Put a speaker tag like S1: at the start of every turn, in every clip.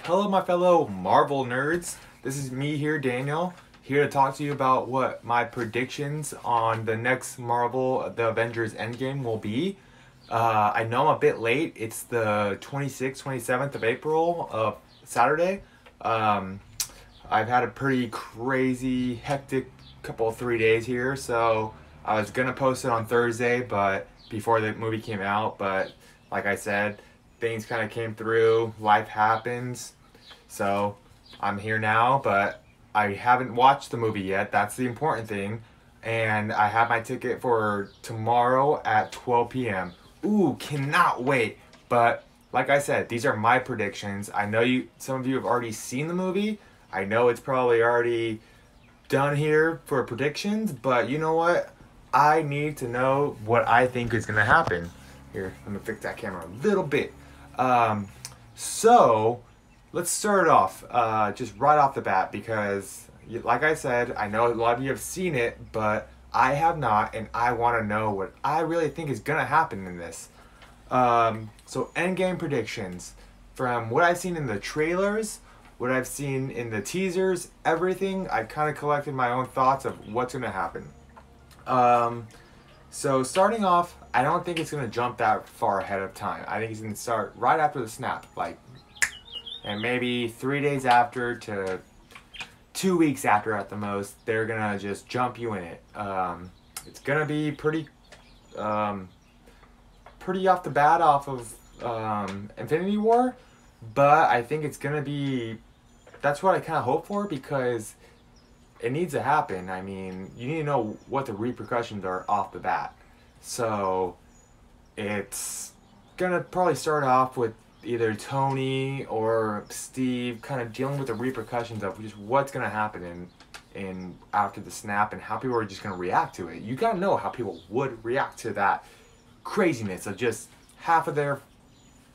S1: Hello, my fellow Marvel nerds. This is me here, Daniel, here to talk to you about what my predictions on the next Marvel, the Avengers Endgame will be. I know I'm a bit late. It's the 26th, 27th of April, Saturday. Um, I've had a pretty crazy, hectic couple 3 days here, so I was gonna post it on Thursday, but before the movie came out, but like I said, things kind of came through, life happens, so I'm here now, but I haven't watched the movie yet. That's the important thing. And I have my ticket for tomorrow at 12 p.m. Ooh, cannot wait. But like I said, these are my predictions. I know some of you have already seen the movie. I know it's probably already done here for predictions, but you know what? I need to know what I think is going to happen. Here, let me fix that camera a little bit. So let's start off just right off the bat because, like I said, I know a lot of you have seen it, but I have not, and I want to know what I really think is going to happen in this. So Endgame predictions. From what I've seen in the trailers, what I've seen in the teasers, everything, I kind of collected my own thoughts of what's going to happen. So starting off, I don't think it's going to jump that far ahead of time. I think it's going to start right after the snap, and maybe 3 days after to 2 weeks after at the most, they're going to just jump you in it. It's going to be pretty off the bat off of Infinity War, but I think it's going to be, that's what I kind of hope for because it needs to happen. I mean, you need to know what the repercussions are off the bat. So it's gonna probably start off with either Tony or Steve kind of dealing with the repercussions of just what's gonna happen in after the snap and how people are just gonna react to it. You gotta know how people would react to that craziness of just half of their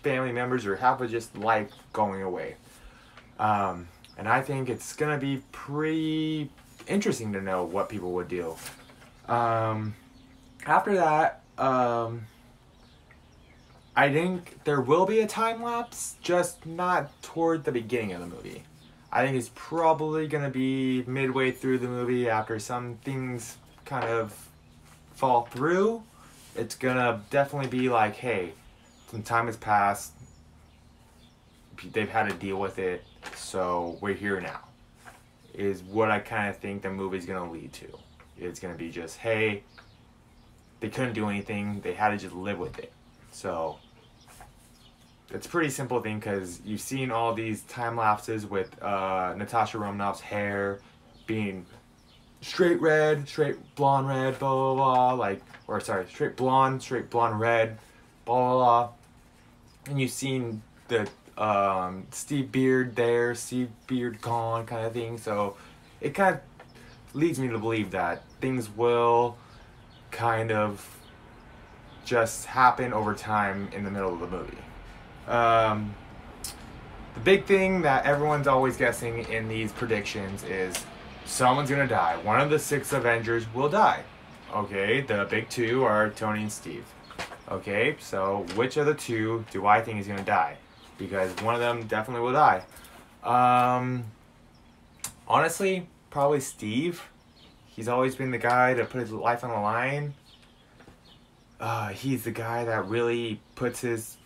S1: family members or half of just life going away. And I think it's gonna be pretty interesting to know what people would do. After that, I think there will be a time lapse, just not toward the beginning of the movie. I think it's probably gonna be midway through the movie after some things kind of fall through. It's gonna definitely be like, hey, some time has passed. They've had to deal with it, so we're here now. Is what I kind of think the movie's gonna lead to. It's gonna be just, hey, they couldn't do anything. They had to just live with it. So it's a pretty simple thing because you've seen all these time lapses with Natasha Romanoff's hair being straight red, straight blonde red, blah blah blah, straight blonde red, blah blah blah. And you've seen the Steve Beard there, Steve Beard gone kind of thing. So it kind of leads me to believe that things will kind of just happen over time in the middle of the movie. The big thing that everyone's always guessing in these predictions is someone's gonna die. One of the 6 Avengers will die. Okay, the big 2 are Tony and Steve. Okay, so which of the 2 do I think is gonna die? Because one of them definitely will die. Honestly, probably Steve. He's always been the guy to put his life on the line. He's the guy that really puts his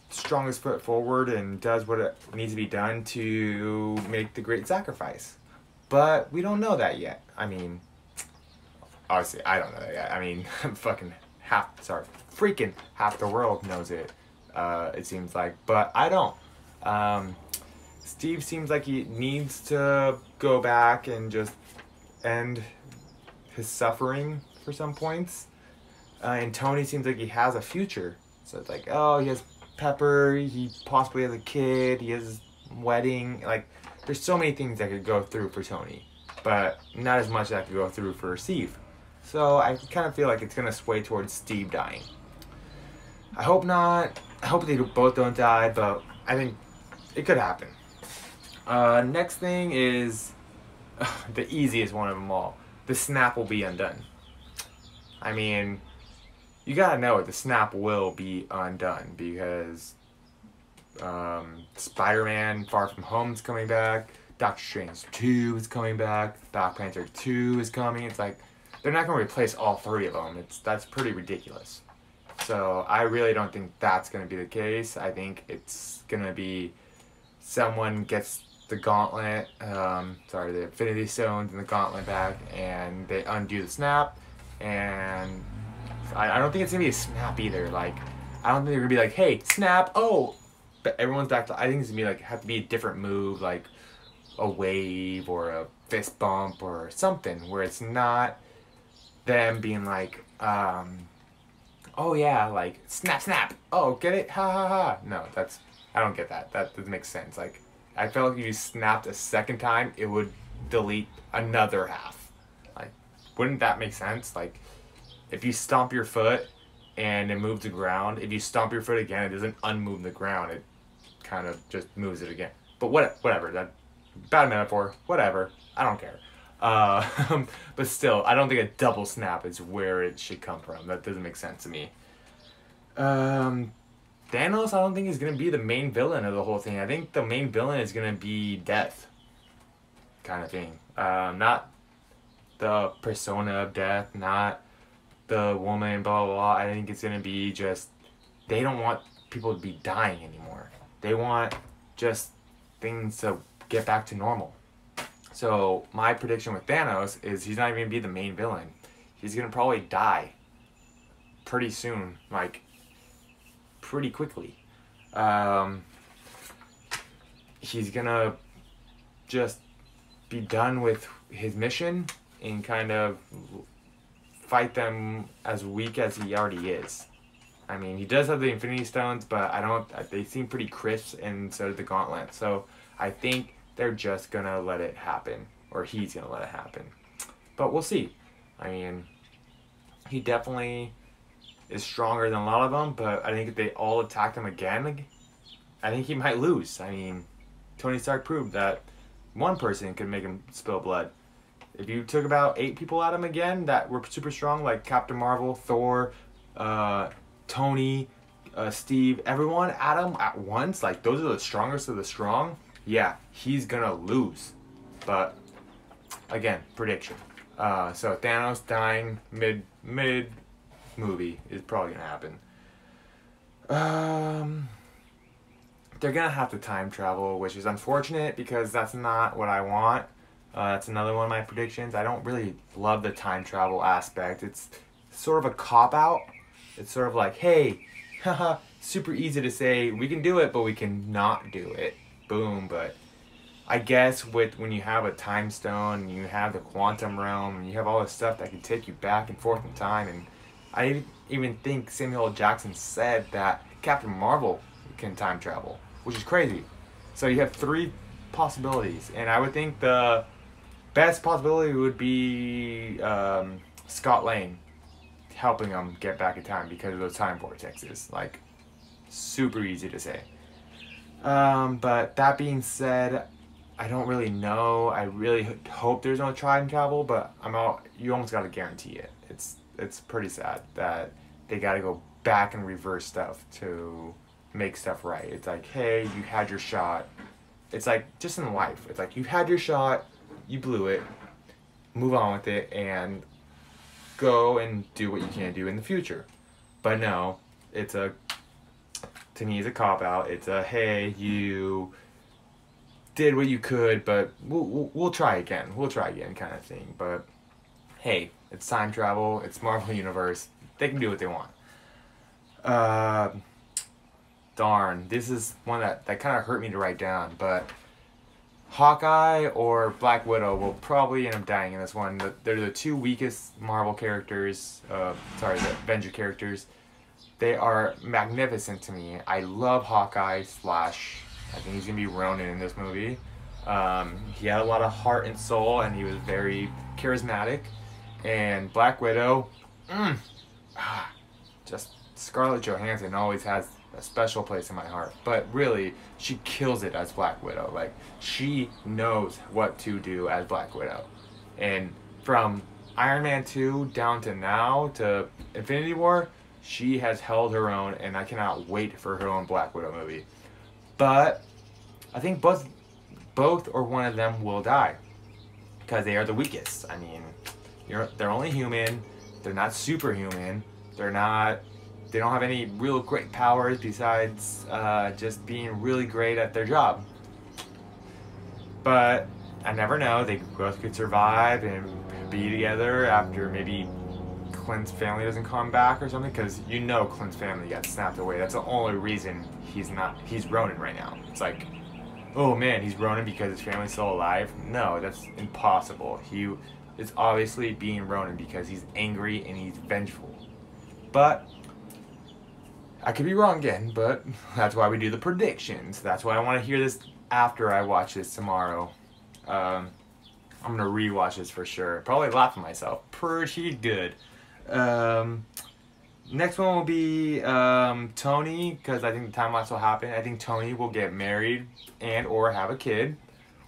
S1: strongest foot forward and does what needs to be done to make the great sacrifice. But we don't know that yet. I mean, obviously, I don't know that yet. I mean, freaking half the world knows it. It seems like, but I don't. Steve seems like he needs to go back and just end his suffering for some points. And Tony seems like he has a future. So it's like, oh, he has Pepper, he possibly has a kid, he has his wedding. Like, there's so many things that could go through for Tony, but not as much that could go through for Steve. So I kind of feel like it's going to sway towards Steve dying. I hope not. I hope they both don't die, but I think it could happen. Next thing is the easiest one of them all. The snap will be undone. I mean, you gotta know it. The snap will be undone because Spider-Man Far From Home is coming back. Doctor Strange 2 is coming back. Black Panther 2 is coming. It's like, they're not going to replace all three of them. That's pretty ridiculous. So I really don't think that's going to be the case. I think it's going to be someone gets the gauntlet, the Infinity Stones and the gauntlet back, and they undo the snap. And I don't think it's going to be a snap either. Like, I don't think they're going to be like, hey, snap, oh, but everyone's back to, I think it's going to be like, have to be a different move, like a wave or a fist bump or something, where it's not them being like, oh yeah, like, snap, snap, oh, get it, ha ha ha. No, I don't get that. That doesn't make sense. Like, I felt like if you snapped a second time, it would delete another half. Like, wouldn't that make sense? Like, if you stomp your foot and it moves the ground, if you stomp your foot again, it doesn't unmove the ground. It kind of just moves it again. But whatever. That bad metaphor. Whatever. I don't care. But still, I don't think a double snap is where it should come from. That doesn't make sense to me. Thanos, I don't think is going to be the main villain of the whole thing. I think the main villain is going to be death. Kind of thing. Not the persona of death, not the woman, blah, blah, blah. I think it's going to be just, they don't want people to be dying anymore. They want just things to get back to normal. So my prediction with Thanos is he's not even going to be the main villain. He's going to probably die pretty soon, like pretty quickly. He's going to just be done with his mission and kind of fight them as weak as he already is. I mean, he does have the Infinity Stones, but they seem pretty crisp, and so did the Gauntlet. So I think they're just gonna let it happen, or he's gonna let it happen. But we'll see. I mean, he definitely is stronger than a lot of them, but I think if they all attacked him again, I think he might lose. I mean, Tony Stark proved that one person could make him spill blood. If you took about 8 people at him again that were super strong, like Captain Marvel, Thor, Tony, Steve, everyone at him at once, like those are the strongest of the strong, yeah, he's gonna lose. But again, prediction. So Thanos dying mid movie is probably gonna happen. They're gonna have to time travel, which is unfortunate because that's not what I want. That's another one of my predictions. I don't really love the time travel aspect. It's sort of a cop-out. It's sort of like, hey, haha, super easy to say, we can do it, but we can not do it. Boom. But I guess when you have a time stone, and you have the quantum realm, and you have all this stuff that can take you back and forth in time, and I even think Samuel L. Jackson said that Captain Marvel can time travel, which is crazy. So you have 3 possibilities, and I would think the best possibility would be Scott Lang helping them get back in time because of those time vortexes. Like, super easy to say. But that being said, I don't really know. I really hope there's no time travel, but you almost got to guarantee it. It's pretty sad that they got to go back and reverse stuff to make stuff right. It's like, hey, you had your shot. It's like, just in life, it's like, you had your shot, you blew it, move on with it, and go and do what you can do in the future. But no, to me, it's a cop-out. It's a, hey, you did what you could, but we'll try again. We'll try again kind of thing. But hey, it's time travel. It's Marvel Universe. They can do what they want. Darn, this is one that kind of hurt me to write down, but Hawkeye or Black Widow will probably end up dying in this one. They're the 2 weakest Marvel characters, the Avenger characters. They are magnificent to me. I love Hawkeye / I think he's going to be Ronan in this movie. He had a lot of heart and soul, and he was very charismatic. And Black Widow, just Scarlett Johansson always has a special place in my heart. But really, she kills it as Black Widow. Like, she knows what to do as Black Widow. And from Iron Man 2 down to now to Infinity War, she has held her own, and I cannot wait for her own Black Widow movie. But I think both or one of them will die because they are the weakest. I mean, they're only human. They're not superhuman. They don't have any real great powers besides just being really great at their job. But I never know. They both could survive and be together after maybe Clint's family doesn't come back or something. Because Clint's family got snapped away. That's the only reason he's Ronan right now. It's like, oh man, he's Ronan because his family's still alive? No, that's impossible. He is obviously being Ronan because he's angry and he's vengeful. But I could be wrong again, but that's why we do the predictions. That's why I want to hear this after I watch this tomorrow. I'm going to rewatch this for sure. Probably laugh at myself. Pretty good. Next one will be Tony, because I think the time lapse will happen. I think Tony will get married and or have a kid,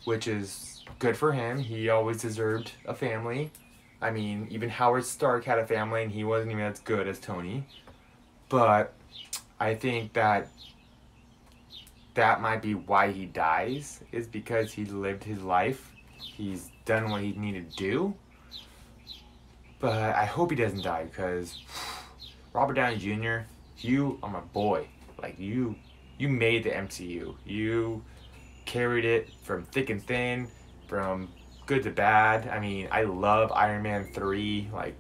S1: which is good for him. He always deserved a family. I mean, even Howard Stark had a family and he wasn't even as good as Tony. But I think that might be why he dies, is because he lived his life. He's done what he needed to do. But I hope he doesn't die, because Robert Downey Jr., you are my boy. Like, you made the MCU. You carried it from thick and thin, from good to bad. I mean, I love Iron Man 3. Like,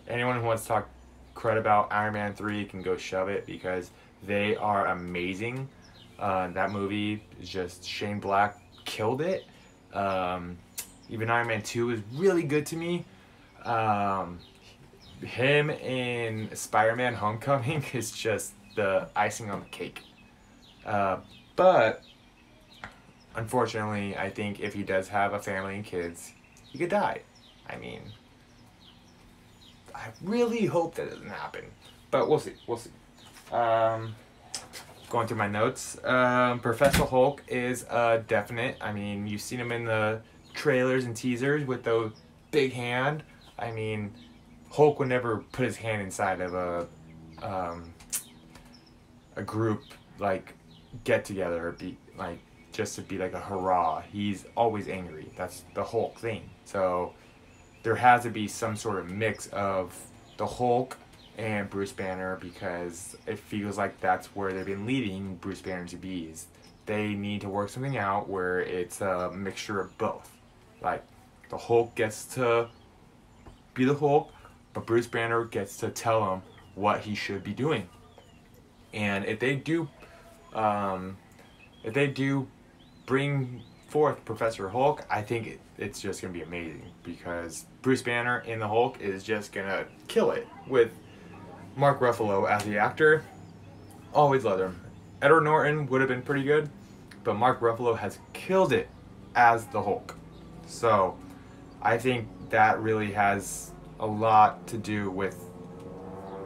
S1: anyone who wants to talk crud about Iron Man 3 can go shove it, because they are amazing. That movie is just, Shane Black killed it. Even Iron Man 2 is really good to me. Him in Spider-Man Homecoming is just the icing on the cake. But unfortunately, I think if he does have a family and kids, he could die. I mean, I really hope that doesn't happen, but we'll see. Going through my notes, Professor Hulk is definite. I mean, you've seen him in the trailers and teasers with the big hand. I mean, Hulk would never put his hand inside of a group, like, get together, or be like, just to be like a hurrah. He's always angry. That's the Hulk thing. So there has to be some sort of mix of the Hulk and Bruce Banner, because it feels like that's where they've been leading Bruce Banner to be. Is they need to work something out where it's a mixture of both. Like, the Hulk gets to be the Hulk, but Bruce Banner gets to tell him what he should be doing. And if they do bring forth Professor Hulk, I think it's just gonna be amazing, because Bruce Banner in the Hulk is just gonna kill it. With Mark Ruffalo as the actor, always loved him. Edward Norton would have been pretty good, but Mark Ruffalo has killed it as the Hulk. So I think that really has a lot to do with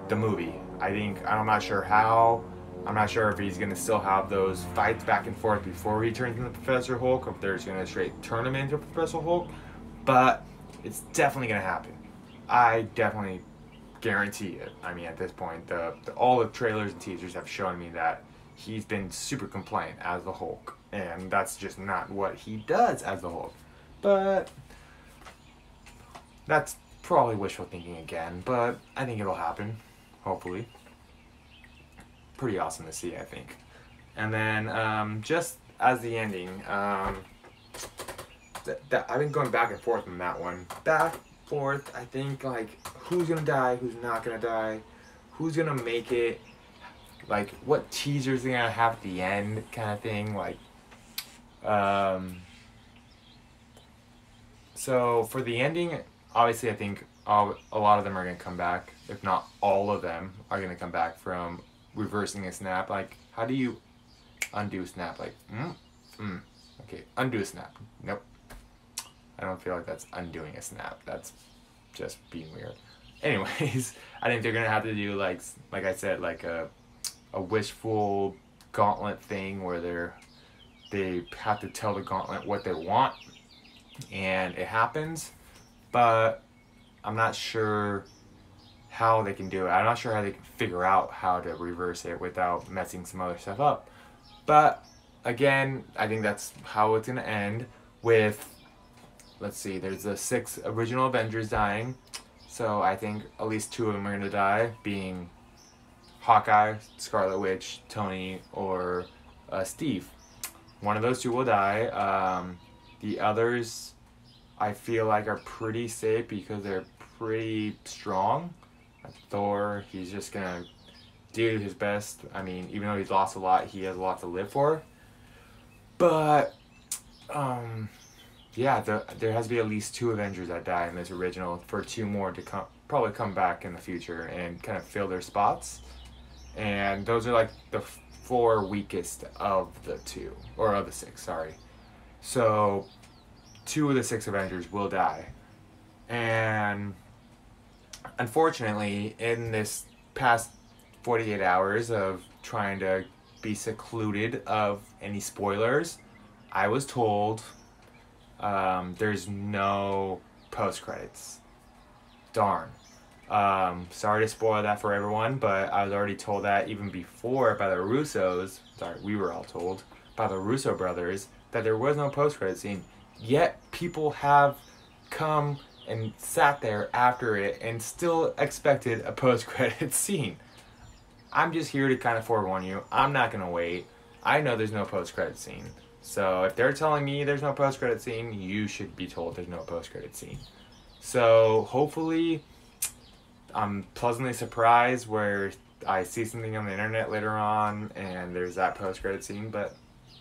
S1: the movie. I'm not sure how. I'm not sure if he's going to still have those fights back and forth before he turns into Professor Hulk, or if they're just going to straight turn him into Professor Hulk. But it's definitely going to happen. I definitely guarantee it. I mean, at this point, all the trailers and teasers have shown me that he's been super compliant as the Hulk. And that's just not what he does as the Hulk. But that's probably wishful thinking again. But I think it'll happen. Hopefully. Pretty awesome to see, I think. And then just as the ending, I've been going back and forth on that one. Back, forth, I think, like, who's gonna die, who's not gonna die, who's gonna make it, like, what teasers they're gonna have at the end, kind of thing, like, so for the ending, obviously I think a lot of them are gonna come back, if not all of them are gonna come back from reversing a snap. Like, how do you undo a snap? Like, okay, undo a snap. Nope. I don't feel like that's undoing a snap. That's just being weird. Anyways, I think they're gonna have to do, like I said, like a wishful gauntlet thing where they have to tell the gauntlet what they want, and it happens. But I'm not sure how they can do it. I'm not sure how they can figure out how to reverse it without messing some other stuff up. But again, I think that's how it's gonna end with, let's see, there's the 6 original Avengers dying. So I think at least 2 of them are gonna die, being Hawkeye, Scarlet Witch, Tony, or Steve. One of those 2 will die. The others, I feel like, are pretty safe because they're pretty strong. Like Thor, he's just gonna do his best. I mean, even though he's lost a lot, he has a lot to live for. But yeah, there has to be at least 2 Avengers that die in this original for 2 more to probably come back in the future and kind of fill their spots. And those are like the 4 weakest of the 2, or of the 6, sorry. So 2 of the 6 Avengers will die. And unfortunately, in this past 48 hours of trying to be secluded of any spoilers, I was told there's no post credits. Darn. Sorry to spoil that for everyone, but I was already told that even before by the Russos. Sorry, we were all told by the Russo brothers that there was no post credit scene. Yet people have come and sat there after it and still expected a post credit scene. I'm just here to kind of forewarn you. I'm not gonna wait. I know there's no post credit scene. So if they're telling me there's no post credit scene, you should be told there's no post credit scene. So hopefully I'm pleasantly surprised where I see something on the internet later on and there's that post credit scene, but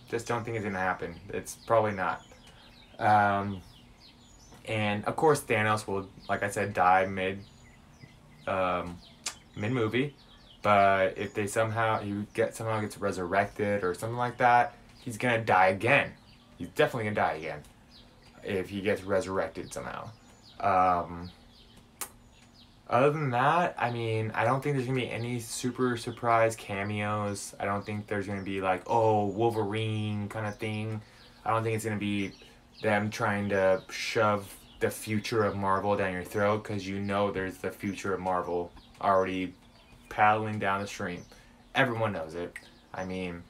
S1: just don't think it's gonna happen. It's probably not. And of course Thanos will, like I said, die mid movie. But if they somehow gets resurrected or something like that, he's gonna die again. He's definitely gonna die again if he gets resurrected somehow. Other than that, I mean, I don't think there's gonna be any super surprise cameos. I don't think there's gonna be like, oh, Wolverine kind of thing. I don't think it's gonna be them trying to shove the future of Marvel down your throat, because you know there's the future of Marvel already paddling down the stream. Everyone knows it. I mean,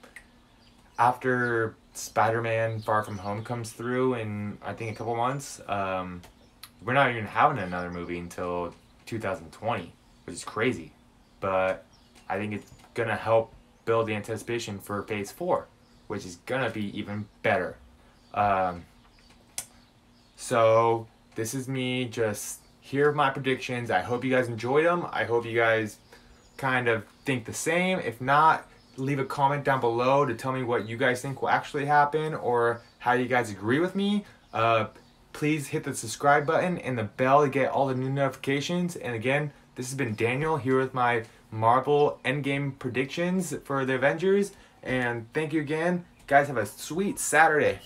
S1: after Spider-Man Far From Home comes through in, I think, a couple months, we're not even having another movie until 2020, which is crazy. But I think it's gonna help build the anticipation for Phase 4, which is gonna be even better. So this is me just here are my predictions. I hope you guys enjoyed them. I hope you guys kind of think the same. If not, leave a comment down below to tell me what you guys think will actually happen or how you guys agree with me. Please hit the subscribe button and the bell to get all the new notifications. And again, this has been Daniel here with my Marvel Endgame predictions for the Avengers. And thank you again. Guys, have a sweet Saturday.